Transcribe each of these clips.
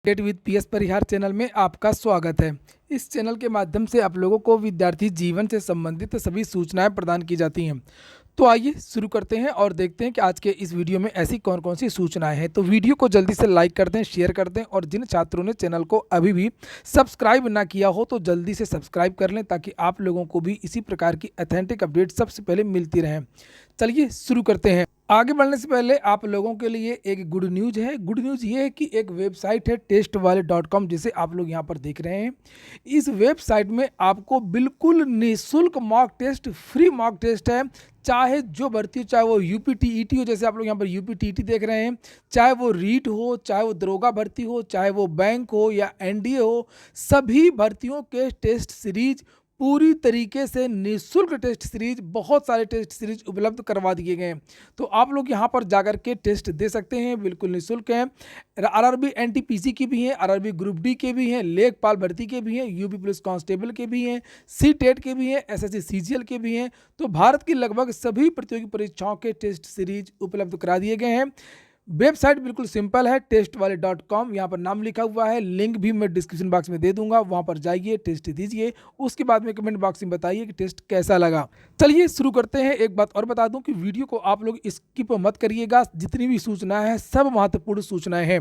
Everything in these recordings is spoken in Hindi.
Update with PS Parihar channel में आपका स्वागत है। इस चैनल के माध्यम से आप लोगों को विद्यार्थी जीवन से संबंधित सभी सूचनाएं प्रदान की जाती हैं। तो आइए शुरू करते हैं और देखते हैं कि आज के इस वीडियो में ऐसी कौन कौन सी सूचनाएं हैं। तो वीडियो को जल्दी से लाइक कर दें, शेयर कर दें और जिन छात्रों ने चैनल को अभी भी सब्सक्राइब ना किया हो तो जल्दी से सब्सक्राइब कर लें ताकि आप लोगों को भी इसी प्रकार की ऑथेंटिक अपडेट सबसे पहले मिलती रहें। चलिए शुरू करते हैं। आगे बढ़ने से पहले आप लोगों के लिए एक गुड न्यूज़ है। गुड न्यूज़ ये है कि एक वेबसाइट है टेस्टवाले.com, जिसे आप लोग यहाँ पर देख रहे हैं। इस वेबसाइट में आपको बिल्कुल निःशुल्क mock test, free mock test है। चाहे जो भर्ती हो, चाहे वो यूपीटीईटी हो, जैसे आप लोग यहाँ पर यूपीटीईटी देख रहे हैं, चाहे वो रीट हो, चाहे वो दरोगा भर्ती हो, चाहे वो बैंक हो या एनडीए हो, सभी भर्तियों के टेस्ट सीरीज पूरी तरीके से निःशुल्क टेस्ट सीरीज, बहुत सारे टेस्ट सीरीज उपलब्ध करवा दिए गए हैं। तो आप लोग यहाँ पर जाकर के टेस्ट दे सकते हैं, बिल्कुल निःशुल्क हैं। आरआरबी एनटीपीसी की भी हैं, आरआरबी ग्रुप डी के भी हैं, लेखपाल भर्ती के भी हैं, यूपी पुलिस कांस्टेबल के भी हैं, सी टेट के भी हैं, एसएससी सीजीएल के भी हैं। तो भारत की लगभग सभी प्रतियोगी परीक्षाओं के टेस्ट सीरीज उपलब्ध करा दिए गए हैं। वेबसाइट बिल्कुल सिंपल है, टेस्टवाले.com, यहाँ पर नाम लिखा हुआ है। लिंक भी मैं डिस्क्रिप्शन बॉक्स में दे दूंगा, वहाँ पर जाइए, टेस्ट दीजिए। उसके बाद में कमेंट बॉक्स में बताइए कि टेस्ट कैसा लगा। चलिए शुरू करते हैं। एक बात और बता दूं कि वीडियो को आप लोग स्किप मत करिएगा, जितनी भी सूचनाएं हैं सब महत्वपूर्ण सूचनाएं हैं।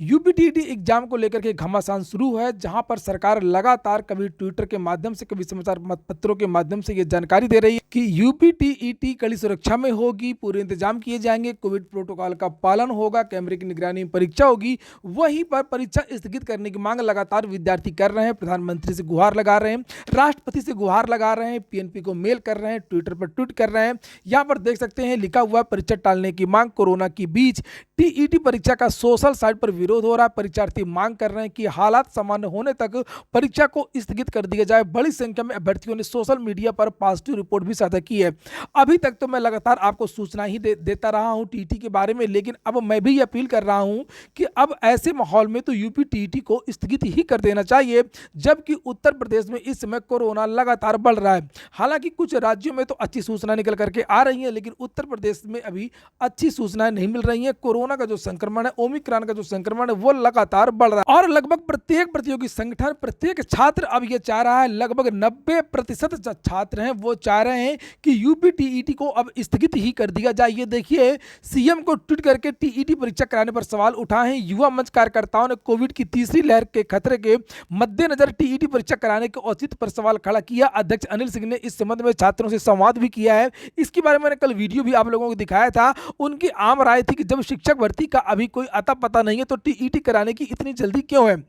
यूपीटीईटी एग्जाम को लेकर के घमासान शुरू है, जहाँ पर सरकार लगातार कभी ट्विटर के माध्यम से, कभी समाचार पत्रों के माध्यम से ये जानकारी दे रही है कि यूपीटीईटी कड़ी सुरक्षा में होगी, पूरे इंतजाम किए जाएंगे, कोविड प्रोटोकॉल का पालन होगा, कैमरे की निगरानी में परीक्षा होगी। वहीं पर परीक्षा स्थगित करने की मांग लगातार विद्यार्थी कर रहे हैं, प्रधानमंत्री से गुहार लगा रहे हैं, राष्ट्रपति से गुहार लगा रहे हैं, पीएनपी को मेल कर रहे हैं, ट्विटर पर ट्वीट कर रहे हैं। यहां पर देख सकते हैं लिखा हुआ परीक्षा टालने की मांग। कोरोना की बीच टीईटी परीक्षा का सोशल साइट पर विरोध हो रहा है। परीक्षार्थी मांग कर रहे हैं कि हालात सामान्य होने तक परीक्षा को स्थगित कर दिया जाए। बड़ी संख्या में अभ्यर्थियों ने सोशल मीडिया पर पॉजिटिव रिपोर्ट भी साझा की है। अभी तक तो मैं लगातार आपको सूचना ही देता रहा हूं टीईटी के बारे में, लेकिन अब मैं भी अपील कर रहा हूं कि अब ऐसे माहौल में तो यूपीटीईटी को स्थगित ही कर देना चाहिए, जबकि उत्तर प्रदेश में इस समय कोरोना लगातार बढ़ रहा है। हालांकि कुछ राज्यों में तो अच्छी सूचना निकल करके आ रही है, लेकिन उत्तर प्रदेश में अभी अच्छी सूचनाएं नहीं मिल रही हैं। कोरोना का जो संक्रमण है, ओमिक्रॉन का जो संक्रमण है, वो लगातार बढ़ रहा है और लगभग प्रत्येक प्रतियोगी संगठन, प्रत्येक छात्र अब ये चाह रहा है, लगभग 90% छात्र हैं वो चाह रहे हैं कि यूपीटीईटी को अब स्थगित ही कर दिया जाए। ये देखिए, सीएम को ट्वीट करके टीईटी परीक्षा कराने पर सवाल उठाए हैं। युवा मंच कार्यकर्ताओं ने कोविड की तीसरी लहर के खतरे के मद्देनजर टीईटी परीक्षा कराने के औचित्य पर सवाल खड़ा किया। अध्यक्ष अनिल सिंह ने इस संबंध में छात्रों से संवाद भी किया है। इसके बारे में मैंने कल वीडियो भी आप लोगों को दिखाया था। उनकी आम राय थी कि जब शिक्षक भर्ती का अभी कोई अता पता नहीं है तो टीईटी कराने की इतनी जल्दी क्यों है।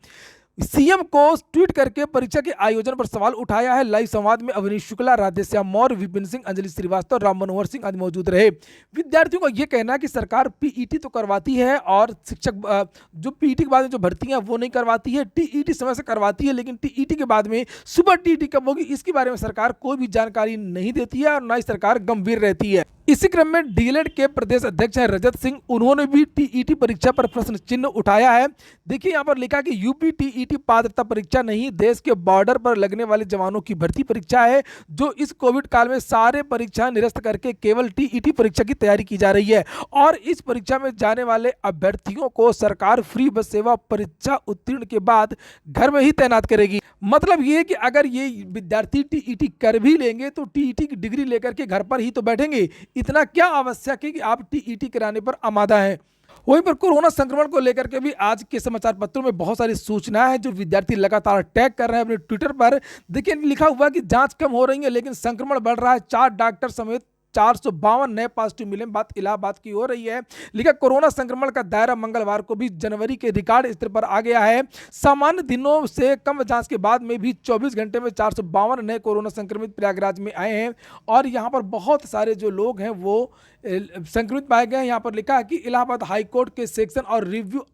सीएम को ट्वीट करके परीक्षा के आयोजन पर सवाल उठाया है। लाइव संवाद में अवनीश शुक्ला, राधेश्याम मौर्य, विपिन सिंह, अंजलि श्रीवास्तव, राम मनोहर सिंह आदि मौजूद रहे। विद्यार्थियों का यह कहना है कि सरकार पीईटी तो करवाती है और शिक्षक जो पीईटी के बाद में जो भर्ती है वो नहीं करवाती है। टीईटी समय से करवाती है, लेकिन टीईटी के बाद में सुबह टीईटी कब होगी इसके बारे में सरकार कोई भी जानकारी नहीं देती है और न ही सरकार गंभीर रहती है। इसी क्रम में डीएलएड के प्रदेश अध्यक्ष हैं रजत सिंह, उन्होंने भी टीईटी परीक्षा पर प्रश्न चिन्ह उठाया है। देखिए यहाँ पर लिखा कि यूपीटीईटी पात्रता परीक्षा नहीं, देश के बॉर्डर पर लगने वाले जवानों की भर्ती परीक्षा है, जो इस कोविड काल में सारे परीक्षा निरस्त करके केवल टीईटी परीक्षा की तैयारी की जा रही है और इस परीक्षा में जाने वाले अभ्यर्थियों को सरकार फ्री बस सेवा परीक्षा उत्तीर्ण के बाद घर में ही तैनात करेगी। मतलब ये है कि अगर ये विद्यार्थी टीईटी कर भी लेंगे तो टीईटी की डिग्री लेकर के घर पर ही तो बैठेंगे। इतना क्या आवश्यक है कि आप टीईटी कराने पर आमादा हैं। वहीं पर कोरोना संक्रमण को लेकर के भी आज के समाचार पत्रों में बहुत सारी सूचनाएं हैं जो विद्यार्थी लगातार टैग कर रहे हैं अपने ट्विटर पर। देखिए लिखा हुआ है कि जांच कम हो रही है लेकिन संक्रमण बढ़ रहा है। 4 डॉक्टर समेत 452 नए पॉजिटिव मिले। बात इलाहाबाद की हो रही है। लिखा कोरोना संक्रमण का दायरा मंगलवार को भी जनवरी के रिकॉर्ड स्तर पर आ गया है। सामान्य दिनों से कम जांच के बाद में भी 24 घंटे में 452 नए कोरोना संक्रमित प्रयागराज में आए हैं और यहां पर बहुत सारे जो लोग हैं वो संक्रमित पाए गए हैं। यहां पर लिखा है कि इलाहाबाद हाईकोर्ट के सेक्शन और रिव्यू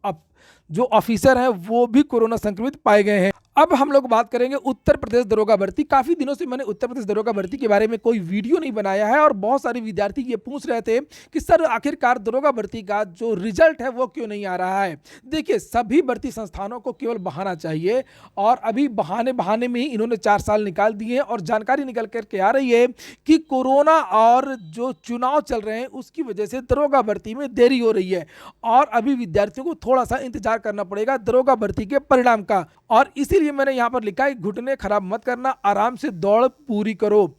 जो ऑफिसर हैं वो भी कोरोना संक्रमित पाए गए हैं। अब हम लोग बात करेंगे उत्तर प्रदेश दरोगा भर्ती। काफी दिनों से मैंने उत्तर प्रदेश दरोगा भर्ती के बारे में कोई वीडियो नहीं बनाया है और बहुत सारे विद्यार्थी ये पूछ रहे थे कि सर आखिरकार दरोगा भर्ती का जो रिजल्ट है वो क्यों नहीं आ रहा है। देखिए, सभी भर्ती संस्थानों को केवल बहाना चाहिए और अभी बहाने में ही इन्होंने 4 साल निकाल दिए हैं और जानकारी निकल करके आ रही है कि कोरोना और जो चुनाव चल रहे हैं उसकी वजह से दरोगा भर्ती में देरी हो रही है और अभी विद्यार्थियों को थोड़ा सा इंतजार करना पड़ेगा दरोगा भर्ती के परिणाम का। और इसीलिए मैंने यहाँ पर लिखा है घुटने खराब मत करना, आराम से दौड़ पूरी करो।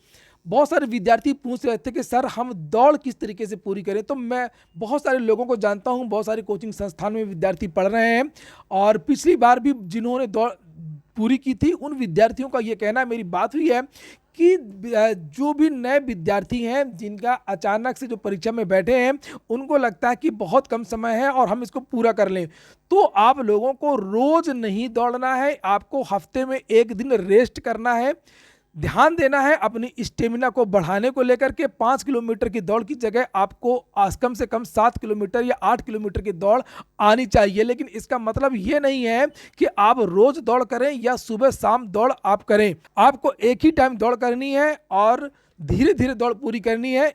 बहुत सारे विद्यार्थी पूछ रहे थे कि सर हम दौड़ किस तरीके से पूरी करें, तो मैं बहुत सारे लोगों को जानता हूं, बहुत सारे कोचिंग संस्थान में विद्यार्थी पढ़ रहे हैं और पिछली बार भी जिन्होंने दौड़ पूरी की थी उन विद्यार्थियों का ये कहना, मेरी बात हुई है कि जो भी नए विद्यार्थी हैं जिनका अचानक से जो परीक्षा में बैठे हैं उनको लगता है कि बहुत कम समय है और हम इसको पूरा कर लें, तो आप लोगों को रोज नहीं दौड़ना है, आपको हफ्ते में एक दिन रेस्ट करना है। ध्यान देना है अपनी स्टेमिना को बढ़ाने को लेकर के। 5 किलोमीटर की दौड़ की जगह आपको कम से कम 7 किलोमीटर या 8 किलोमीटर की दौड़ आनी चाहिए। लेकिन इसका मतलब ये नहीं है कि आप रोज दौड़ करें या सुबह शाम दौड़ आप करें। आपको एक ही टाइम दौड़ करनी है और धीरे धीरे दौड़ पूरी करनी है।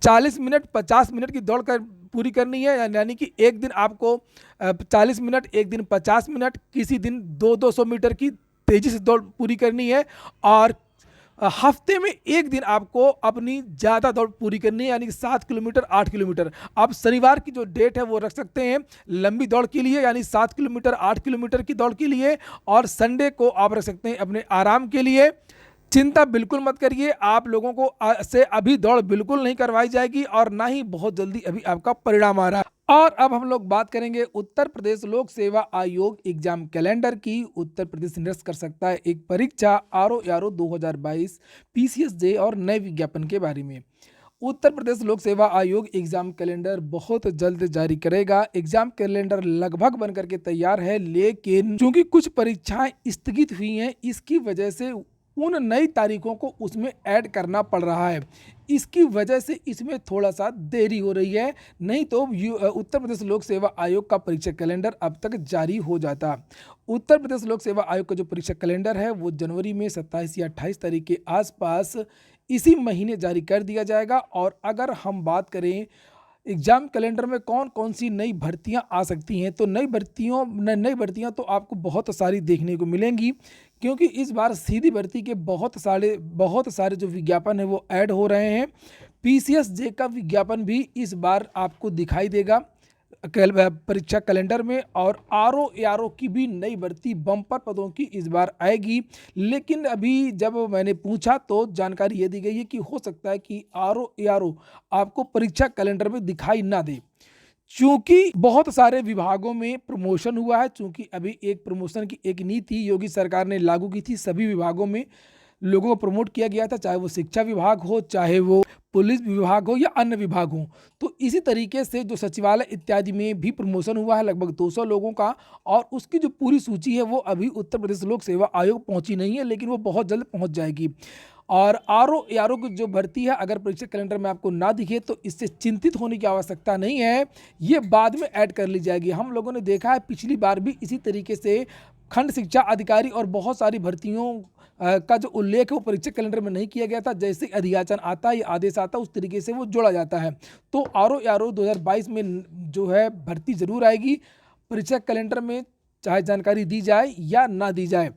40 मिनट 50 मिनट की दौड़ पूरी करनी है, यानी कि एक दिन आपको 40 मिनट, एक दिन 50 मिनट, किसी दिन 200-200 मीटर की तेजी से दौड़ पूरी करनी है और हफ्ते में एक दिन आपको अपनी ज़्यादा दौड़ पूरी करनी है, यानी कि 7 किलोमीटर 8 किलोमीटर। आप शनिवार की जो डेट है वो रख सकते हैं लंबी दौड़ के लिए, यानी 7 किलोमीटर 8 किलोमीटर की दौड़ के लिए, और संडे को आप रख सकते हैं अपने आराम के लिए। चिंता बिल्कुल मत करिए, आप लोगों को से अभी दौड़ बिल्कुल नहीं करवाई जाएगी और ना ही बहुत जल्दी अभी आपका परिणाम आ रहा है। और अब हम लोग बात करेंगे उत्तर प्रदेश लोक सेवा आयोग एग्जाम कैलेंडर की। उत्तर प्रदेश निरस्त कर सकता है एक परीक्षा आरओ 2022 पीसीएसजे और नए विज्ञापन के बारे में। उत्तर प्रदेश लोक सेवा आयोग एग्जाम कैलेंडर बहुत जल्द जारी करेगा। एग्जाम कैलेंडर लगभग बनकर के तैयार है, लेकिन चूंकि कुछ परीक्षाएं स्थगित हुई हैं इसकी वजह से उन नई तारीखों को उसमें ऐड करना पड़ रहा है। इसकी वजह से इसमें थोड़ा सा देरी हो रही है, नहीं तो उत्तर प्रदेश लोक सेवा आयोग का परीक्षा कैलेंडर अब तक जारी हो जाता। उत्तर प्रदेश लोक सेवा आयोग का जो परीक्षा कैलेंडर है वो जनवरी में 27 या 28 तारीख के आसपास इसी महीने जारी कर दिया जाएगा। और अगर हम बात करें एग्जाम कैलेंडर में कौन कौन सी नई भर्तियां आ सकती हैं, तो नई भर्तियां तो आपको बहुत सारी देखने को मिलेंगी, क्योंकि इस बार सीधी भर्ती के बहुत सारे जो विज्ञापन है वो ऐड हो रहे हैं। पीसीएसजे का विज्ञापन भी इस बार आपको दिखाई देगा परीक्षा कैलेंडर में, और आरओ की भी नई भर्ती बम्पर पदों की इस बार आएगी। लेकिन अभी जब मैंने पूछा तो जानकारी ये दी गई है कि हो सकता है कि आरओ आपको परीक्षा कैलेंडर में दिखाई ना दे, चूंकि बहुत सारे विभागों में प्रमोशन हुआ है। चूंकि अभी एक प्रमोशन की एक नीति योगी सरकार ने लागू की थी, सभी विभागों में लोगों को प्रमोट किया गया था, चाहे वो शिक्षा विभाग हो, चाहे वो पुलिस विभाग हो या अन्य विभाग हो। तो इसी तरीके से जो सचिवालय इत्यादि में भी प्रमोशन हुआ है लगभग 200 लोगों का, और उसकी जो पूरी सूची है वो अभी उत्तर प्रदेश लोक सेवा आयोग पहुंची नहीं है, लेकिन वो बहुत जल्द पहुंच जाएगी। और आरओ की जो भर्ती है अगर परीक्षा कैलेंडर में आपको ना दिखे तो इससे चिंतित होने की आवश्यकता नहीं है, ये बाद में ऐड कर ली जाएगी। हम लोगों ने देखा है पिछली बार भी इसी तरीके से खंड शिक्षा अधिकारी और बहुत सारी भर्तियों का जो उल्लेख है वो परीक्षा कैलेंडर में नहीं किया गया था। जैसे अधियाचन आता है या आदेश आता है उस तरीके से वो जोड़ा जाता है। तो आरओ 2022 में जो है भर्ती जरूर आएगी परीक्षा कैलेंडर में, चाहे जानकारी दी जाए या ना दी जाए।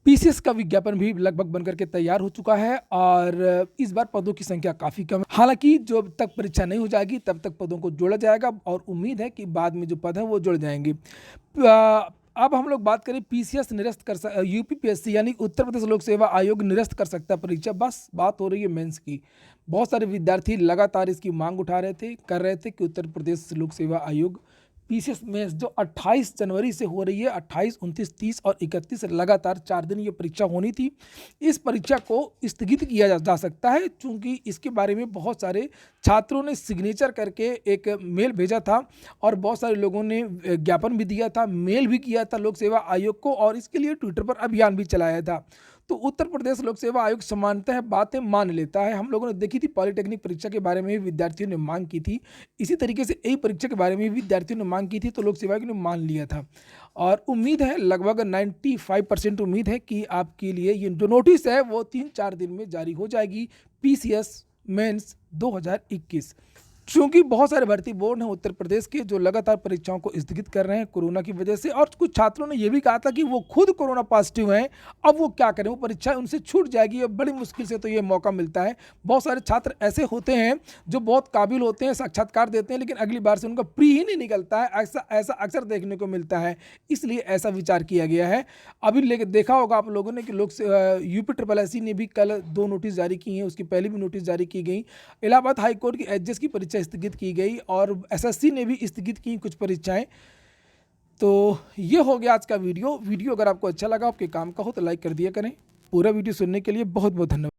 पीसीएस का विज्ञापन भी लगभग बनकर के तैयार हो चुका है और इस बार पदों की संख्या काफ़ी कम है। हालांकि जब तक परीक्षा नहीं हो जाएगी तब तक पदों को जोड़ा जाएगा और उम्मीद है कि बाद में जो पद हैं वो जुड़ जाएंगे। अब हम लोग बात करें पीसीएस निरस्त कर यूपीपीएससी यानी उत्तर प्रदेश लोक सेवा आयोग निरस्त कर सकता है परीक्षा। बस बात हो रही है मेंस की। बहुत सारे विद्यार्थी लगातार इसकी मांग उठा रहे थे कि उत्तर प्रदेश लोक सेवा आयोग पीसीएस में जो 28 जनवरी से हो रही है, 28, 29, 30 और 31 लगातार 4 दिन ये परीक्षा होनी थी, इस परीक्षा को स्थगित किया जा सकता है। चूँकि इसके बारे में बहुत सारे छात्रों ने सिग्नेचर करके एक मेल भेजा था और बहुत सारे लोगों ने ज्ञापन भी दिया था, मेल भी किया था लोक सेवा आयोग को, और इसके लिए ट्विटर पर अभियान भी चलाया था। तो उत्तर प्रदेश लोक सेवा आयोग सामान्यतः बातें मान लेता है। हम लोगों ने देखी थी पॉलिटेक्निक परीक्षा के बारे में भी विद्यार्थियों ने मांग की थी, इसी तरीके से यही परीक्षा के बारे में भी विद्यार्थियों ने मांग की थी, तो लोक सेवा आयोग ने मान लिया था। और उम्मीद है लगभग 95% उम्मीद है कि आपके लिए ये जो नोटिस है वो 3-4 दिन में जारी हो जाएगी। पीसीएस मेंस 2021 चूंकि बहुत सारे भर्ती बोर्ड हैं उत्तर प्रदेश के जो लगातार परीक्षाओं को स्थगित कर रहे हैं कोरोना की वजह से, और कुछ छात्रों ने यह भी कहा था कि वो खुद कोरोना पॉजिटिव हैं, अब वो क्या करें, वो परीक्षा उनसे छूट जाएगी और बड़ी मुश्किल से तो ये मौका मिलता है। बहुत सारे छात्र ऐसे होते हैं जो बहुत काबिल होते हैं, साक्षात्कार देते हैं, लेकिन अगली बार से उनका प्री ही नहीं निकलता है। ऐसा ऐसा अक्सर देखने को मिलता है, इसलिए ऐसा विचार किया गया है। अभी लेके देखा होगा आप लोगों ने कि यूपी ट्रिपल एससी ने भी कल 2 नोटिस जारी की हैं, उसकी पहले भी नोटिस जारी की गई। इलाहाबाद हाईकोर्ट की एचजेएस की परीक्षा स्थगित की गई और एसएससी ने भी स्थगित की कुछ परीक्षाएं। तो ये हो गया आज का वीडियो। अगर आपको अच्छा लगा, आपके काम का हो तो लाइक कर दिया करें। पूरा वीडियो सुनने के लिए बहुत बहुत धन्यवाद।